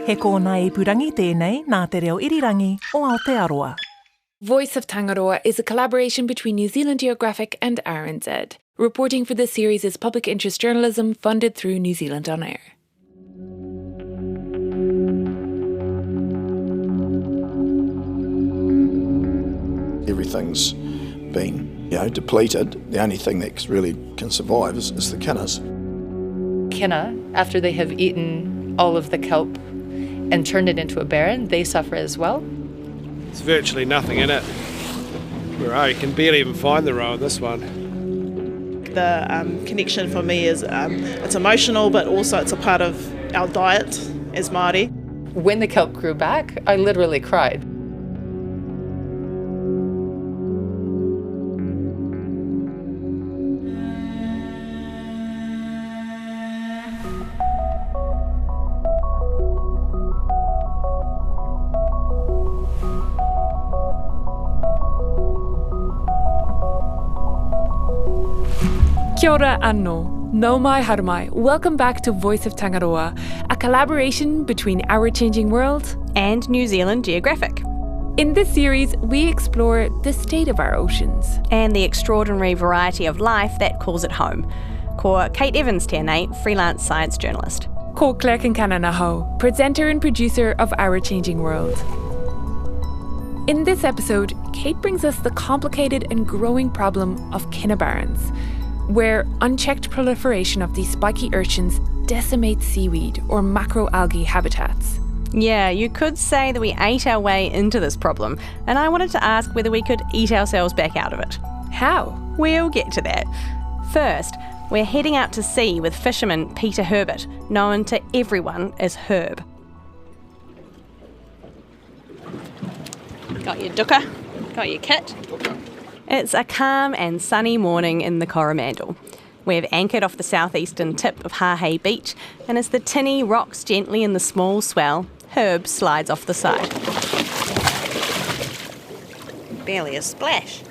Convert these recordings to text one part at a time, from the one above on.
He kōna ipurangi tēnei nā te reo irirangi o Aotearoa. Voice of Tangaroa is a collaboration between New Zealand Geographic and RNZ. Reporting for this series is public interest journalism funded through New Zealand On Air. Everything's been, depleted. The only thing that really can survive is the kinnas. Kina, after they have eaten all of the kelp and turned it into a barren, they suffer as well. There's virtually nothing in it. You can barely even find the roe in this one. The connection for me is it's emotional, but also it's a part of our diet as Māori. When the kelp grew back, I literally cried. Kia ora anō, nau mai haere mai. Welcome back to Voice of Tangaroa, a collaboration between Our Changing World and New Zealand Geographic. In this series, we explore the state of our oceans and the extraordinary variety of life that calls it home. Ko Kate Evans tēnei, freelance science journalist. Ko Claire Kincananaho, presenter and producer of Our Changing World. In this episode, Kate brings us the complicated and growing problem of kina barrens, where unchecked proliferation of these spiky urchins decimates seaweed or macroalgae habitats. Yeah, you could say that we ate our way into this problem, and I wanted to ask whether we could eat ourselves back out of it. How? We'll get to that. First, we're heading out to sea with fisherman Peter Herbert, known to everyone as Herb. Got your dukkha? Got your kit? It's a calm and sunny morning in the Coromandel. We've anchored off the southeastern tip of Hahei Beach, and as the tinny rocks gently in the small swell, Herb slides off the side. Barely a splash.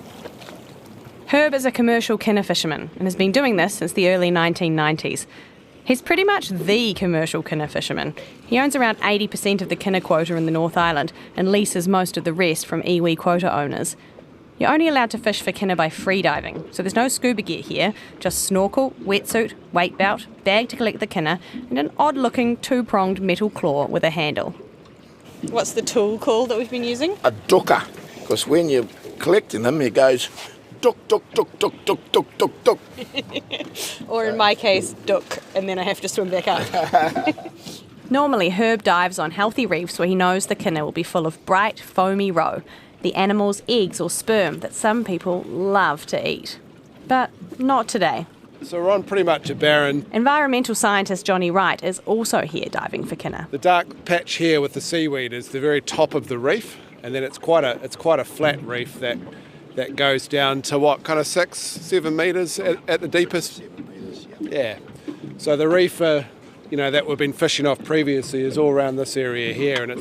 Herb is a commercial kina fisherman and has been doing this since the early 1990s. He's pretty much the commercial kina fisherman. He owns around 80% of the kina quota in the North Island and leases most of the rest from iwi quota owners. You're only allowed to fish for kina by freediving, so there's no scuba gear here, just snorkel, wetsuit, weight belt, bag to collect the kina, and an odd-looking two-pronged metal claw with a handle. What's the tool called that we've been using? A dukkha, because when you're collecting them, it goes duk, duk, duk, duk, duk, duk, duk, duk. Or in my case, duck, and then I have to swim back up. Normally, Herb dives on healthy reefs where he knows the kina will be full of bright, foamy roe, the animal's eggs or sperm that some people love to eat. But not today. So we're on pretty much a barren. Environmental scientist Johnny Wright is also here diving for kina. The dark patch here with the seaweed is the very top of the reef, and then it's quite a flat reef that goes down to what, kind of 6-7 metres at the deepest. Yeah. So the reef, that we've been fishing off previously is all around this area here, and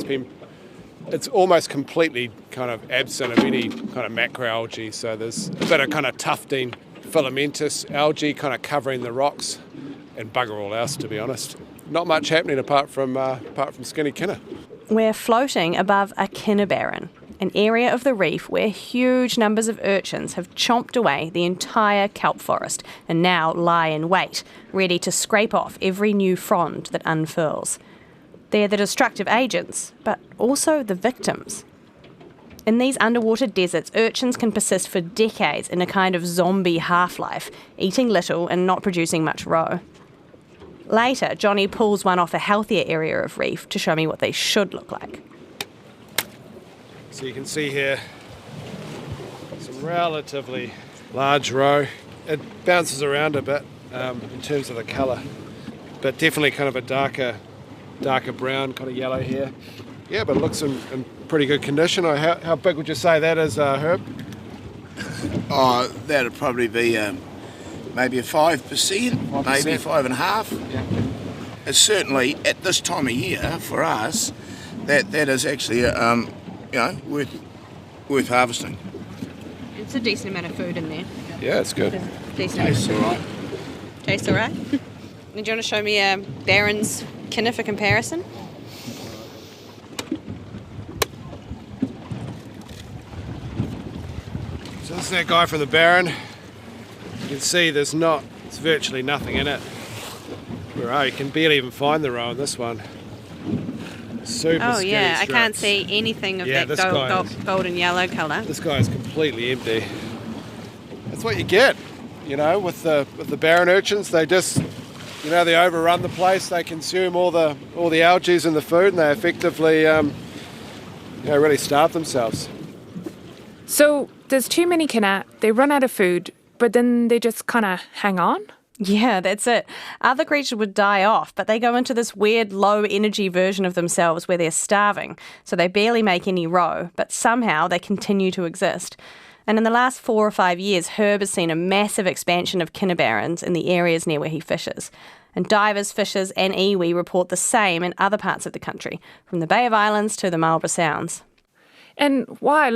it's almost completely kind of absent of any kind of macroalgae. So there's a bit of kind of tufting filamentous algae kind of covering the rocks, and bugger all else, to be honest. Not much happening apart from skinny kina. We're floating above a kina barren, an area of the reef where huge numbers of urchins have chomped away the entire kelp forest and now lie in wait, ready to scrape off every new frond that unfurls. They're the destructive agents, but also the victims. In these underwater deserts, urchins can persist for decades in a kind of zombie half-life, eating little and not producing much roe. Later, Johnny pulls one off a healthier area of reef to show me what they should look like. So you can see here some relatively large roe. It bounces around a bit in terms of the colour, but definitely kind of a darker brown, kind of yellow here. Yeah, but it looks in pretty good condition. How big would you say that is, Herb? Oh, that'd probably be maybe a 5%, maybe 5.5%. Yeah. It's certainly at this time of year for us that is actually worth harvesting. It's a decent amount of food in there. Yeah, it's good. Tastes all right. Tastes all right. Do you want to show me Barron's kina for comparison? So this is that guy from the Barren. You can see there's virtually nothing in it. You can barely even find the roe in this one. Super Oh skinny yeah, I can't strips. see anything of Yeah, that this guy is- golden yellow colour. This guy is completely empty. That's what you get, with the Barren urchins. They just, they overrun the place. They consume all the algae in the food, and they effectively, really starve themselves. So there's too many kina, they run out of food, but then they just kind of hang on? Yeah, that's it. Other creatures would die off, but they go into this weird low-energy version of themselves where they're starving, so they barely make any roe, but somehow they continue to exist. And in the last 4 or 5 years, Herb has seen a massive expansion of Kina-barrens in the areas near where he fishes. And divers, fishers and iwi report the same in other parts of the country, from the Bay of Islands to the Marlborough Sounds. And why?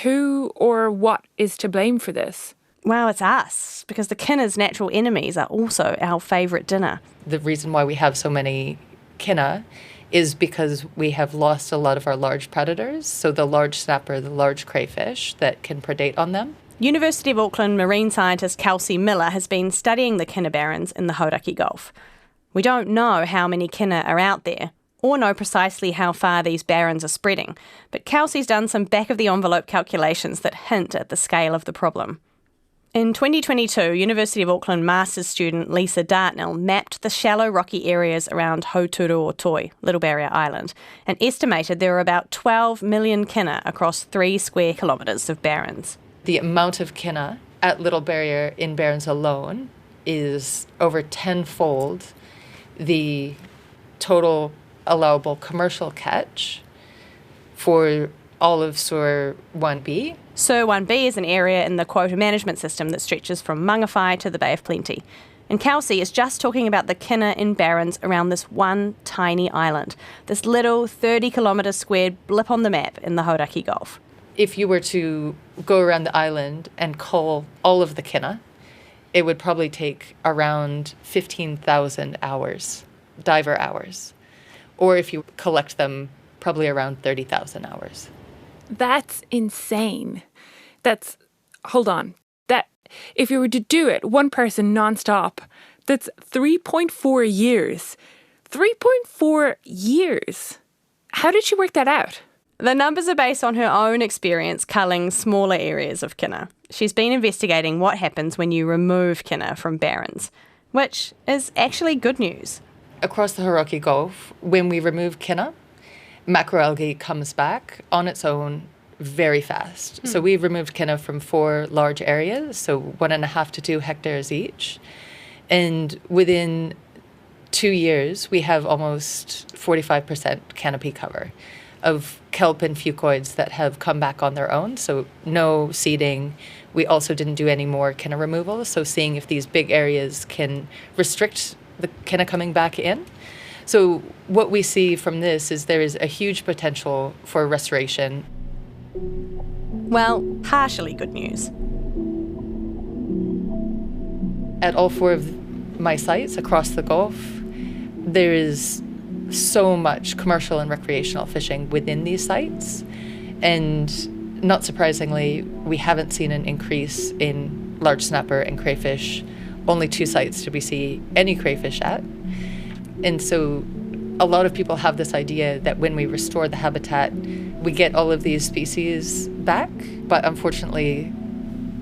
Who or what is to blame for this? Well, it's us, because the kina's natural enemies are also our favourite dinner. The reason why we have so many kina is because we have lost a lot of our large predators, so the large snapper, the large crayfish that can predate on them. University of Auckland marine scientist Kelsey Miller has been studying the Kina-barrens in the Hauraki Gulf. We don't know how many kina are out there, or know precisely how far these barrens are spreading, but Kelsey's done some back-of-the-envelope calculations that hint at the scale of the problem. In 2022, University of Auckland master's student Lisa Dartnell mapped the shallow rocky areas around Hauturu o Toi, Little Barrier Island, and estimated there were about 12 million kina across 3 square kilometres of barrens. The amount of kina at Little Barrier in barrens alone is over tenfold the total allowable commercial catch for all of Sur 1B. Sur 1B is an area in the quota management system that stretches from Mangawhai to the Bay of Plenty. And Kelsey is just talking about the kina in barrens around this one tiny island, this little 30-kilometre squared blip on the map in the Hauraki Gulf. If you were to go around the island and cull all of the kina, it would probably take around 15,000 hours, diver hours. Or if you collect them, probably around 30,000 hours. That's insane. Hold on. If you were to do it, one person non-stop, that's 3.4 years. 3.4 years. How did she work that out? The numbers are based on her own experience culling smaller areas of kina. She's been investigating what happens when you remove kina from barrens, which is actually good news. Across the Hauraki Gulf, when we remove kina, macroalgae comes back on its own very fast. So we've removed kina from 4 large areas, so 1.5 to 2 hectares each. And within 2 years, we have almost 45% canopy cover of kelp and fucoids that have come back on their own. So no seeding. We also didn't do any more kina removal. So seeing if these big areas can restrict the kina coming back in. So what we see from this is there is a huge potential for restoration. Well, partially good news. At all 4 of my sites across the Gulf, there is so much commercial and recreational fishing within these sites. And not surprisingly, we haven't seen an increase in large snapper and crayfish. Only 2 sites did we see any crayfish at. And so a lot of people have this idea that when we restore the habitat, we get all of these species back. But unfortunately,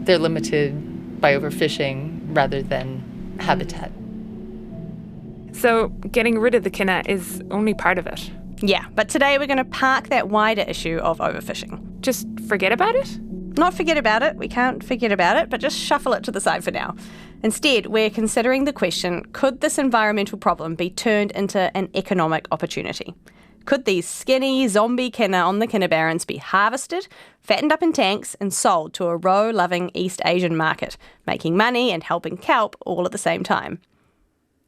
they're limited by overfishing rather than habitat. So getting rid of the kina is only part of it. Yeah, but today we're going to park that wider issue of overfishing. Just forget about it? Not forget about it, we can't forget about it, but just shuffle it to the side for now. Instead, we're considering the question, could this environmental problem be turned into an economic opportunity? Could these skinny zombie kina on the Kina-barrens be harvested, fattened up in tanks and sold to a roe-loving East Asian market, making money and helping kelp all at the same time?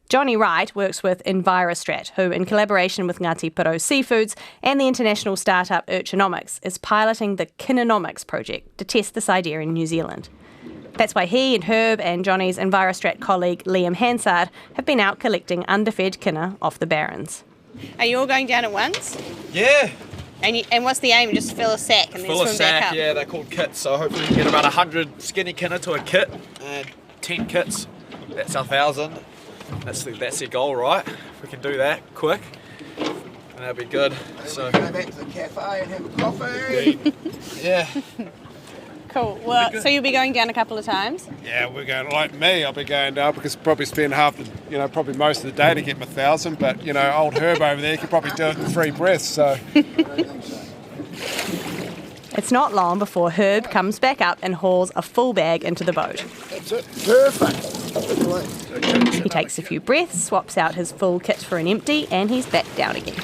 Johnny Wright works with Envirostrat, who, in collaboration with Ngāti Porou Seafoods and the international startup Kina-nomics, is piloting the Kina-nomics project to test this idea in New Zealand. That's why he and Herb and Johnny's Envirostrat colleague Liam Hansard have been out collecting underfed kina off the barrens. Are you all going down at once? Yeah, And what's the aim? Just fill a sack and then swim back up? Yeah, they're called kits. So hopefully we can get about 100 skinny kina to a kit and 10 kits. That's 1,000. That's the goal, right? If we can do that quick, and that'd be good. So Go back to the cafe and have a coffee. yeah. Cool. Well, so you'll be going down a couple of times? Yeah, we're going, like me, I'll be going down because probably spend probably most of the day to get my 1,000, but, old Herb over there could probably do it in 3 breaths, so. It's not long before Herb comes back up and hauls a full bag into the boat. That's it. Perfect. He takes a few breaths, swaps out his full kit for an empty, and he's back down again.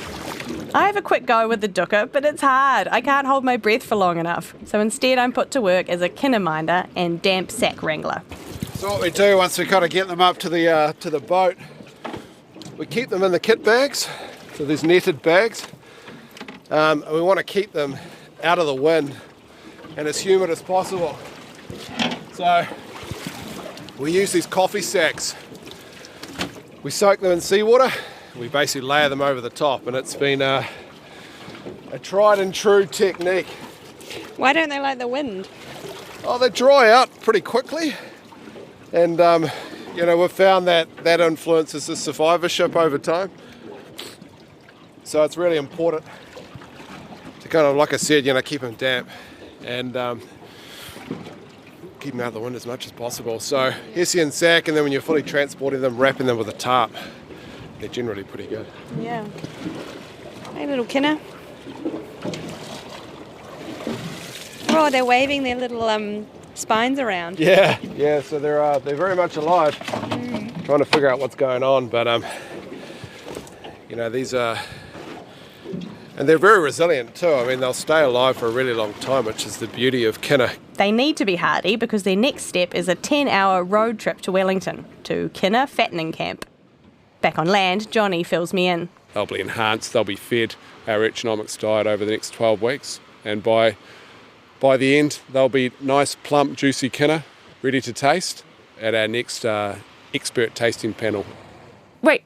I have a quick go with the dukkha, but it's hard. I can't hold my breath for long enough. So instead I'm put to work as a kina minder and damp sack wrangler. So what we do once we kind of get them up to the boat, we keep them in the kit bags, so these netted bags. And we want to keep them out of the wind and as humid as possible. So we use these coffee sacks. We soak them in seawater. We basically layer them over the top, and it's been a tried and true technique. Why don't they like the wind? Oh, they dry out pretty quickly, and we've found that influences the survivorship over time. So it's really important to kind of, like I said, keep them damp and keep them out of the wind as much as possible. So hessian sack, and then when you're fully transporting them, wrapping them with a tarp. They're generally pretty good. Yeah. Hey, little kina. Oh, they're waving their little spines around. Yeah. So they're very much alive. Trying to figure out what's going on, but these are, and they're very resilient too. I mean, they'll stay alive for a really long time, which is the beauty of kina. They need to be hardy because their next step is a 10-hour road trip to Wellington to kina fattening camp. Back on land, Johnny fills me in. They'll be enhanced, they'll be fed our Kina-nomics diet over the next 12 weeks, and by the end they'll be nice, plump, juicy kina, ready to taste at our next expert tasting panel. Wait,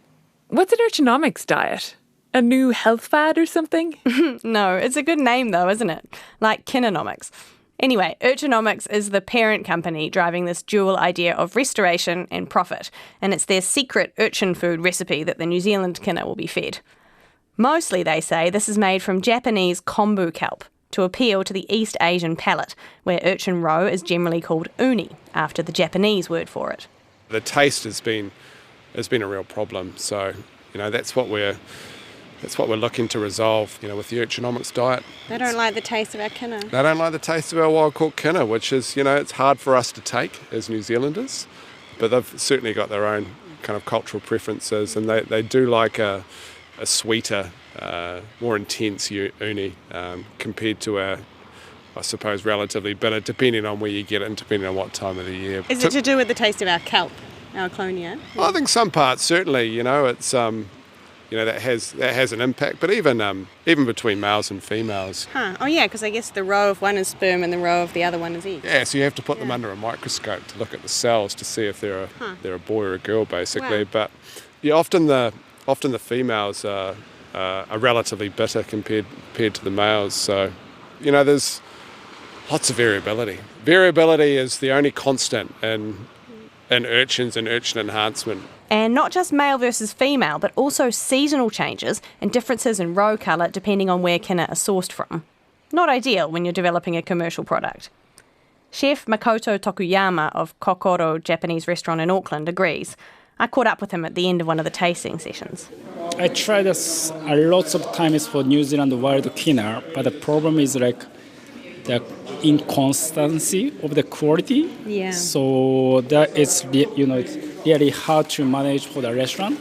what's an Kina-nomics diet? A new health fad or something? No, it's a good name though, isn't it? Like Kina-nomics. Anyway, Kina-nomics is the parent company driving this dual idea of restoration and profit, and it's their secret urchin food recipe that the New Zealand kina will be fed. Mostly, they say, this is made from Japanese kombu kelp to appeal to the East Asian palate, where urchin roe is generally called uni, after the Japanese word for it. The taste has been a real problem, so that's what we're looking to resolve, with the Kina-nomics diet. They don't like the taste of our kina. They don't like the taste of our wild-caught kina, which is, it's hard for us to take as New Zealanders, but they've certainly got their own kind of cultural preferences, and they do like a sweeter, more intense uni compared to our, I suppose, relatively bitter, depending on where you get it and depending on what time of the year. Is it to do with the taste of our kelp, our clonia? I think some parts, certainly, it's... that has an impact, but even between males and females. Huh. Oh yeah, because I guess the row of one is sperm and the row of the other one is egg. Yeah, so you have to put them under a microscope to look at the cells to see if they're a boy or a girl, basically. Wow. But often the females are relatively bitter compared to the males. So there's lots of variability. Variability is the only constant in urchins and urchin enhancement. And not just male versus female, but also seasonal changes and differences in roe colour depending on where kina are sourced from. Not ideal when you're developing a commercial product. Chef Makoto Tokuyama of Kokoro Japanese restaurant in Auckland agrees. I caught up with him at the end of one of the tasting sessions. I tried this a lots of times for New Zealand wild kina, but the problem is like the inconsistency of the quality. Yeah. So that it's it's really hard to manage for the restaurant.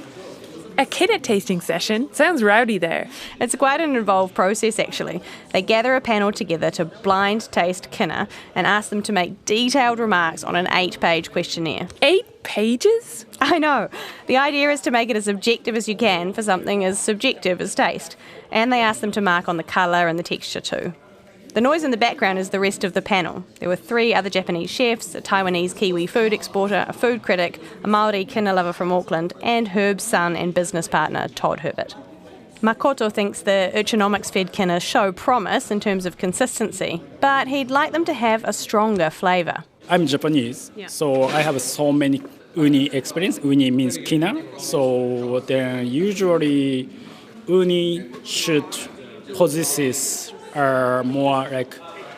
A kina tasting session? Sounds rowdy there. It's quite an involved process, actually. They gather a panel together to blind taste kina and ask them to make detailed remarks on an 8-page questionnaire. 8 pages? I know. The idea is to make it as objective as you can for something as subjective as taste. And they ask them to mark on the colour and the texture too. The noise in the background is the rest of the panel. There were 3 other Japanese chefs, a Taiwanese Kiwi food exporter, a food critic, a Māori kina lover from Auckland, and Herb's son and business partner, Todd Herbert. Makoto thinks the Kina-nomics-fed kina show promise in terms of consistency, but he'd like them to have a stronger flavour. I'm Japanese, so I have so many uni experience. Uni means kina, so then usually uni should possess more like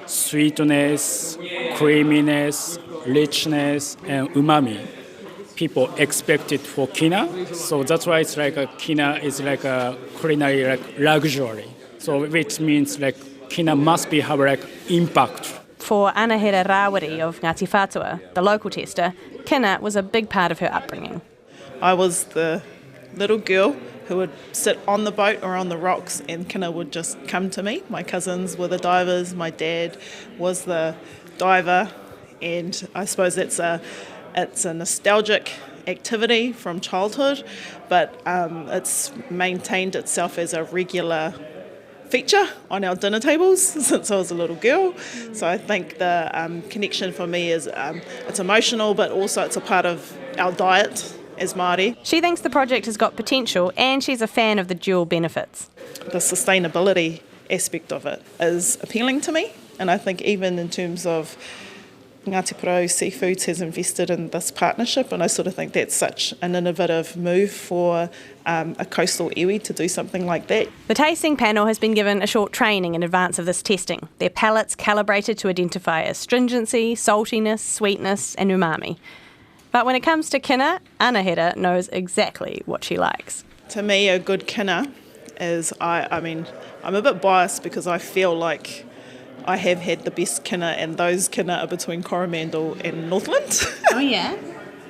sweetness, creaminess, richness, and umami. People expect it for kina, so that's why it's like a kina is like a culinary like luxury. So which means like kina must be have like impact. For Anahera Rawari of Ngāti Whātua, the local tester, kina was a big part of her upbringing. I was the little girl who would sit on the boat or on the rocks and kina would just come to me. My cousins were the divers, my dad was the diver, and I suppose it's a nostalgic activity from childhood, but it's maintained itself as a regular feature on our dinner tables since I was a little girl. So I think the connection for me is it's emotional, but also it's a part of our diet as Māori. She thinks the project has got potential and she's a fan of the dual benefits. The sustainability aspect of it is appealing to me, and I think even in terms of Ngāti Porou Seafoods has invested in this partnership, and I sort of think that's such an innovative move for a coastal iwi to do something like that. The tasting panel has been given a short training in advance of this testing. Their palates calibrated to identify astringency, saltiness, sweetness and umami. But when it comes to kina, Anahera knows exactly what she likes. To me, a good kina is, I mean, I'm a bit biased because I feel like I have had the best kina, and those kina are between Coromandel and Northland. Oh yeah,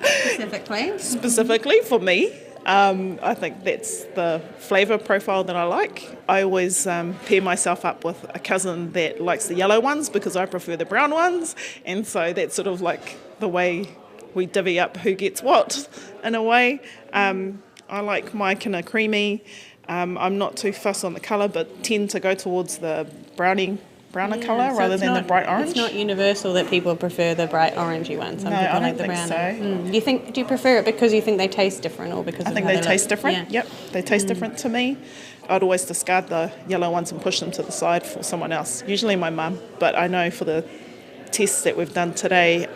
specifically? Specifically for me. I think that's the flavour profile that I like. I always pair myself up with a cousin that likes the yellow ones because I prefer the brown ones, and so that's sort of like the way we divvy up who gets what in a way. I like my kina creamy. I'm not too fussed on the colour, but tend to go towards the browner colour so rather than the bright orange. It's not universal that people prefer the bright orangey ones. Some No, people I like don't the think browner. so. Do you prefer it because you think they taste different, or because I of think how they taste look? different. Yeah. Yep, they taste different to me. I'd always discard the yellow ones and push them to the side for someone else, usually my mum. But I know for the tests that we've done today,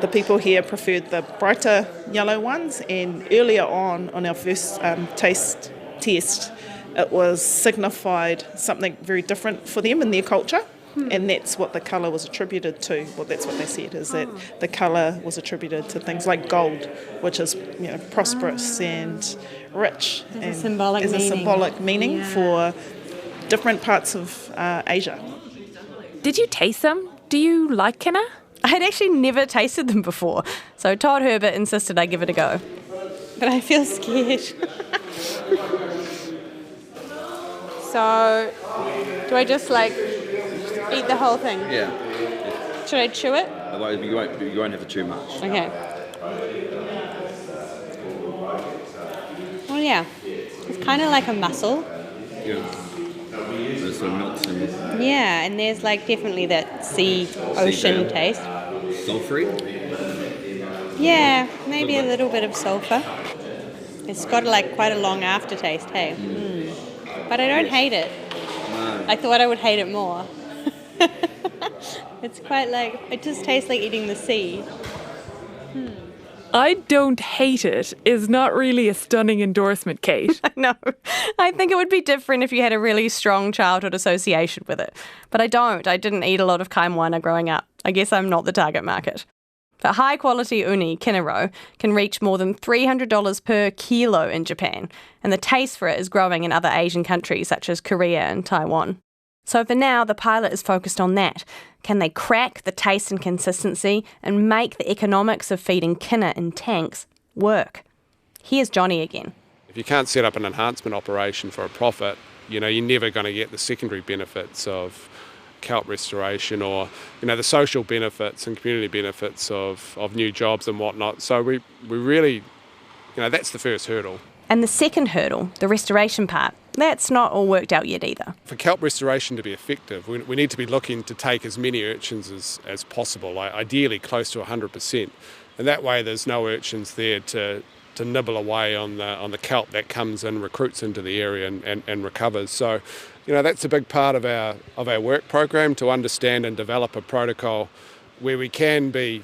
the people here preferred the brighter yellow ones, and earlier on our first taste test, it was signified something very different for them in their culture, and that's what the colour was attributed to. Well, that's what they said, is that the colour was attributed to things like gold, which is prosperous and rich, As a symbolic as meaning. a symbolic meaning for different parts of Asia. Did you taste them? Do you like kina? I had actually never tasted them before, so Todd Herbert insisted I give it a go. But I feel scared. So, do I just eat the whole thing? Yeah. Should I chew it? Otherwise, you won't have to too much. Okay. Well, yeah. It's kind of like a mussel. Yeah. So it sort of melts in. Yeah, and there's definitely that ocean taste. Sulfury? Yeah, maybe a little bit of sulphur. It's got quite a long aftertaste, hey? But I don't hate it. No. I thought I would hate it more. It's quite it just tastes like eating the sea. I don't hate it is not really a stunning endorsement, Kate. No, I think it would be different if you had a really strong childhood association with it. But I don't. I didn't eat a lot of kaimoana growing up. I guess I'm not the target market. But high-quality uni, kinaro, can reach more than $300 per kilo in Japan, and the taste for it is growing in other Asian countries such as Korea and Taiwan. So for now, the pilot is focused on that. Can they crack the taste and consistency and make the economics of feeding kina in tanks work? Here's Johnny again. If you can't set up an enhancement operation for a profit, you're never going to get the secondary benefits of kelp restoration or the social benefits and community benefits of new jobs and whatnot. So we really, that's the first hurdle. And the second hurdle, the restoration part, that's not all worked out yet either. For kelp restoration to be effective, we need to be looking to take as many urchins as possible, ideally close to 100%. And that way there's no urchins there to to nibble away on the kelp that comes and recruits into the area and recovers. So, that's a big part of our work program, to understand and develop a protocol where we can be,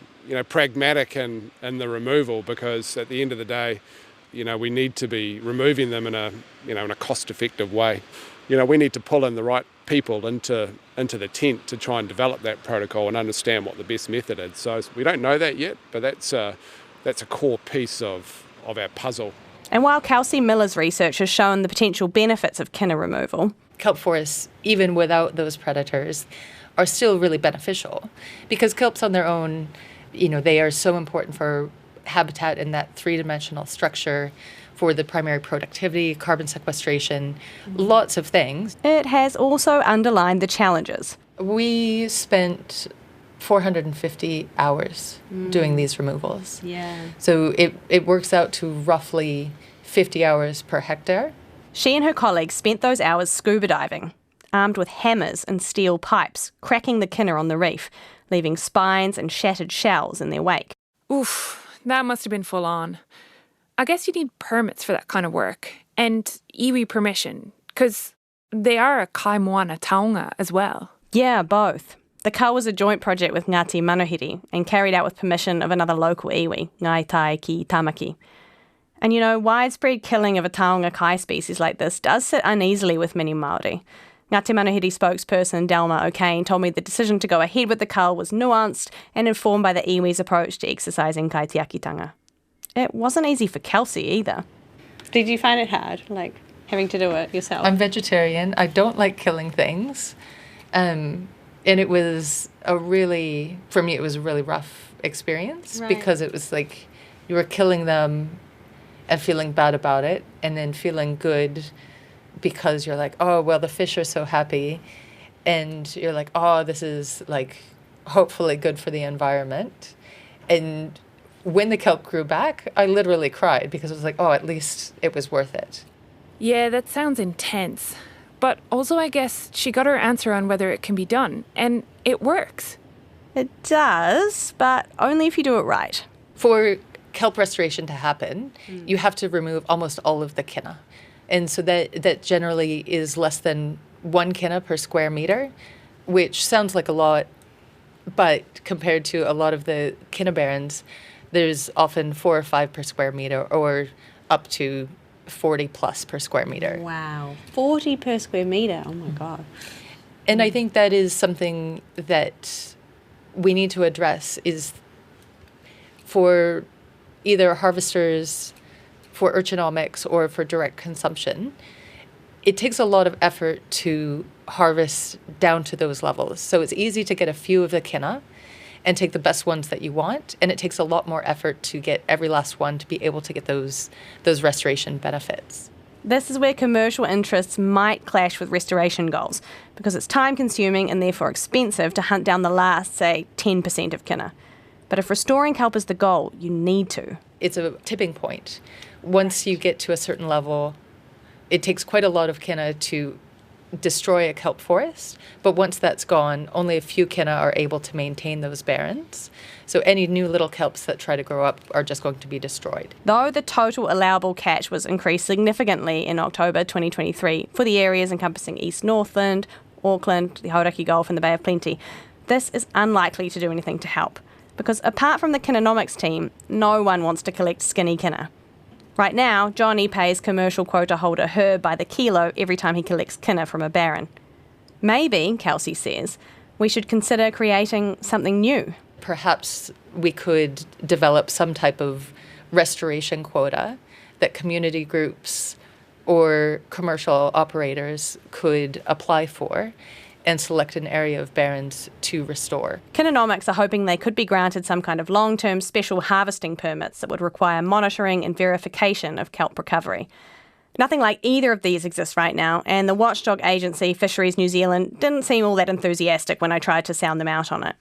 pragmatic in the removal, because at the end of the day, we need to be removing them in a cost-effective way. We need to pull in the right people into the tent to try and develop that protocol and understand what the best method is. So we don't know that yet, but that's a core piece of our puzzle. And while Kelsey Miller's research has shown the potential benefits of kinna removal, kelp forests, even without those predators, are still really beneficial, because kelps on their own, they are so important for habitat in that three-dimensional structure, for the primary productivity, carbon sequestration, lots of things. it has also underlined the challenges. We spent 450 hours doing these removals. Yeah. So it works out to roughly 50 hours per hectare. She and her colleagues spent those hours scuba diving, armed with hammers and steel pipes, cracking the kinna on the reef, leaving spines and shattered shells in their wake. Oof, that must have been full on. I guess you need permits for that kind of work, and iwi permission, because they are a kai moana taonga as well. Yeah, both. The ka was a joint project with Ngāti Manohiri and carried out with permission of another local iwi, Ngai Tai ki Tamaki. And widespread killing of a taonga kai species like this does sit uneasily with many Māori. Ngāti Manohiri spokesperson Delma O'Kane told me the decision to go ahead with the cull was nuanced and informed by the iwi's approach to exercising kaitiakitanga. It wasn't easy for Kelsey either. Did you find it hard, having to do it yourself? I'm vegetarian. I don't like killing things. And it was for me, it was a really rough experience, Right. because it was like you were killing them and feeling bad about it, and then feeling good because you're like, oh, well, the fish are so happy. And you're like, oh, this is hopefully good for the environment. And when the kelp grew back, I literally cried, because it was like, oh, at least it was worth it. Yeah, that sounds intense. But also, I guess she got her answer on whether it can be done, and it works. It does, but only if you do it right. For kelp restoration to happen, you have to remove almost all of the kinna. And so that generally is less than 1 kinna per square meter, which sounds like a lot, but compared to a lot of the kinna barrens, there's often 4 or 5 per square meter, or up to 40 plus per square meter. Wow. 40 per square metre. Oh my God. And I think that is something that we need to address, is for either harvesters, for urchinomics, or for direct consumption. It takes a lot of effort to harvest down to those levels. So it's easy to get a few of the kinna and take the best ones that you want, and it takes a lot more effort to get every last one to be able to get those restoration benefits. This is where commercial interests might clash with restoration goals, because it's time-consuming and therefore expensive to hunt down the last, say, 10% of kinna. But if restoring kelp is the goal, you need to. It's a tipping point. Once you get to a certain level, it takes quite a lot of kinna to destroy a kelp forest, but once that's gone, only a few kinna are able to maintain those barrens. So any new little kelps that try to grow up are just going to be destroyed. Though the total allowable catch was increased significantly in October 2023 for the areas encompassing East Northland, Auckland, the Hauraki Gulf and the Bay of Plenty, this is unlikely to do anything to help, because apart from the Kina-nomics team, no one wants to collect skinny kinna. Right now, Johnny pays commercial quota holder Herb by the kilo every time he collects kinna from a barren. Maybe, Kelsey says, we should consider creating something new. Perhaps we could develop some type of restoration quota that community groups or commercial operators could apply for and select an area of barrens to restore. Kina-nomics are hoping they could be granted some kind of long-term special harvesting permits that would require monitoring and verification of kelp recovery. Nothing like either of these exists right now, and the watchdog agency Fisheries New Zealand didn't seem all that enthusiastic when I tried to sound them out on it.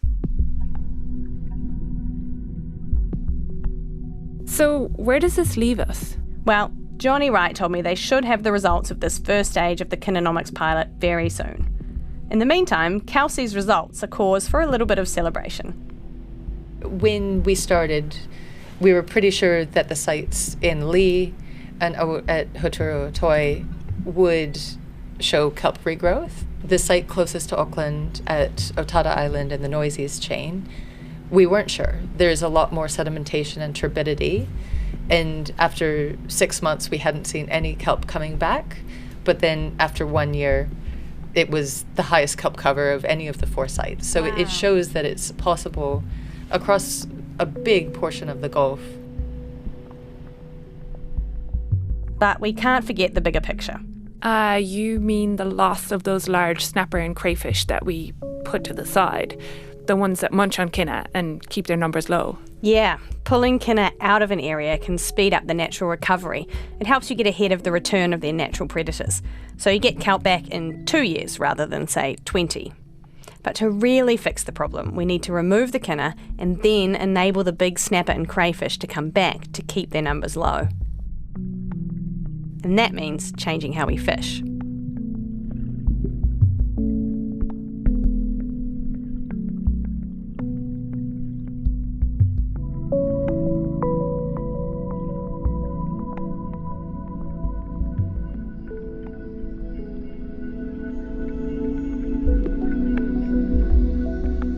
So where does this leave us? Well, Johnny Wright told me they should have the results of this first stage of the Kina-nomics pilot very soon. In the meantime, Kelsey's results are cause for a little bit of celebration. When we started we were pretty sure that the sites in Lee and at Huturu'utoi would show kelp regrowth. The site closest to Auckland at Otada Island in the Noises chain, we weren't sure. There's a lot more sedimentation and turbidity, and after 6 months we hadn't seen any kelp coming back, but then after 1 year it was the highest kelp cover of any of the 4 sites. So it shows that it's possible across a big portion of the Gulf. But we can't forget the bigger picture. You mean the loss of those large snapper and crayfish that we put to the side? The ones that munch on kina and keep their numbers low? Yeah, pulling kina out of an area can speed up the natural recovery. It helps you get ahead of the return of their natural predators. So you get kelp back in 2 years rather than, say, 20. But to really fix the problem, we need to remove the kina and then enable the big snapper and crayfish to come back to keep their numbers low. And that means changing how we fish.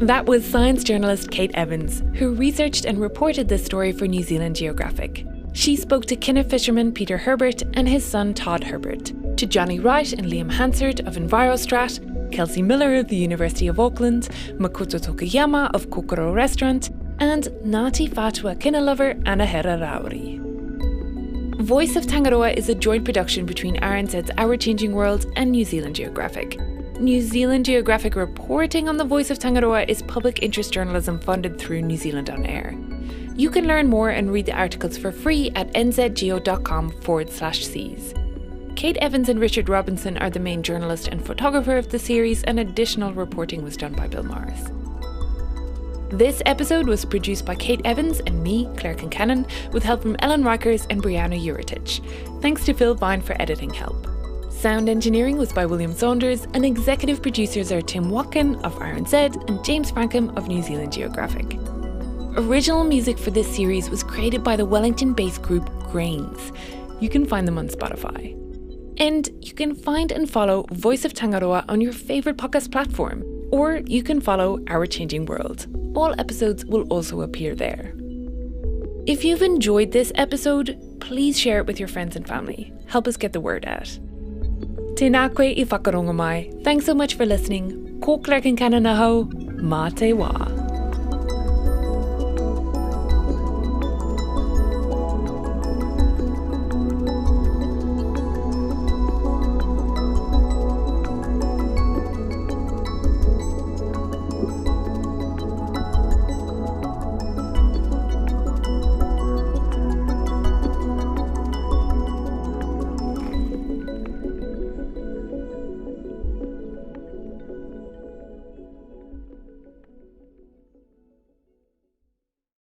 That was science journalist Kate Evans, who researched and reported this story for New Zealand Geographic. She spoke to kina fisherman Peter Herbert and his son Todd Herbert, to Johnny Wright and Liam Hansard of EnviroStrat, Kelsey Miller of the University of Auckland, Makoto Tokuyama of Kokoro Restaurant, and Ngāti Whātua kina lover Anahera Rauri. Voice of Tangaroa is a joint production between RNZ's Our Changing World and New Zealand Geographic. New Zealand Geographic reporting on the Voice of Tangaroa is public interest journalism funded through New Zealand On Air. You can learn more and read the articles for free at nzgeo.com/seas. Kate Evans and Richard Robinson are the main journalist and photographer of the series, and additional reporting was done by Bill Morris. This episode was produced by Kate Evans and me, Claire Kincannon, with help from Ellen Rikers and Brianna Uritich. Thanks to Phil Vine for editing help. Sound engineering was by William Saunders, and executive producers are Tim Watkin of RNZ and James Frankham of New Zealand Geographic. Original music for this series was created by the Wellington-based group Grains. You can find them on Spotify. And you can find and follow Voice of Tangaroa on your favourite podcast platform, or you can follow Our Changing World. All episodes will also appear there. If you've enjoyed this episode, please share it with your friends and family. Help us get the word out. Tēnā koe I whakarongo mai. Thanks so much for listening. Ko Claire Kincannon aho. Mā te wā.